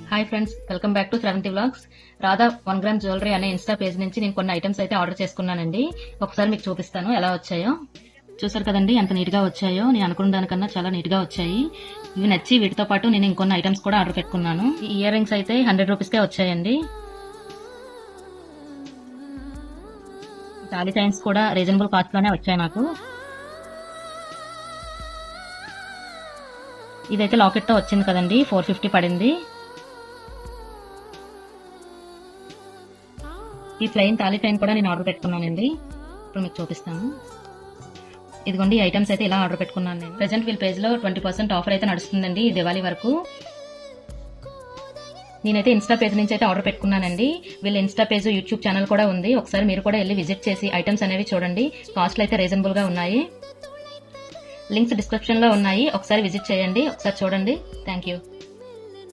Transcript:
Hi friends, welcome back to Sravanthi vlogs. Radha 1 gram jewellery అనే Insta page నుంచి నేను కొన్ని ఐటమ్స్ అయితే ఆర్డర్ చేసుకున్నానండి. ఒకసారి మీకు చూపిస్తాను ఎలా వచ్చాయో. చూసారు కదండి ఎంత నీట్ గా వచ్చాయో. నేను అనుకున్న దానికన్నా చాలా నీట్ గా వచ్చాయి. ఇవి నచ్చి వీటితో పాటు నేను ఇంకొన్ని ఐటమ్స్ కూడా ఆర్డర్ పెట్టుకున్నాను. ఈ ఇయర్ రింగ్స్ అయితే 100 రూపీస్కే వచ్చాయండి. తాళి చైన్స్ కూడా రీజనబుల్ కాస్ట్ లోనే వచ్చాయి నాకు. ఇదైతే లాకెట్ తో వచ్చింది కదండి, 450 పడింది. ఈ ప్లెయిన్ తాళి చైన్ కూడా నేను ఆర్డర్ పెట్టుకున్నానండి. ఇప్పుడు మీకు చూపిస్తాను. ఇదిగోండి ఐటమ్స్ అయితే ఇలా ఆర్డర్ పెట్టుకున్నాను నేను. ప్రెజెంట్ వీళ్ళ పేజ్ లో 20% ఆఫర్ అయితే నడుస్తుందండి ఈ దివాళీ వరకు. నేనైతే ఇన్స్టా పేజ్ నుంచి అయితే ఆర్డర్ పెట్టుకున్నానండి. వీళ్ళ ఇన్స్టా పేజ్, యూట్యూబ్ ఛానల్ కూడా ఉంది. ఒకసారి మీరు కూడా వెళ్ళి విజిట్ చేసి ఐటమ్స్ అనేవి చూడండి. కాస్ట్లు అయితే రీజనబుల్ గా ఉన్నాయి. లింక్స్ డిస్క్రిప్షన్ లో ఉన్నాయి. ఒకసారి విజిట్ చేయండి, ఒకసారి చూడండి. Thank you.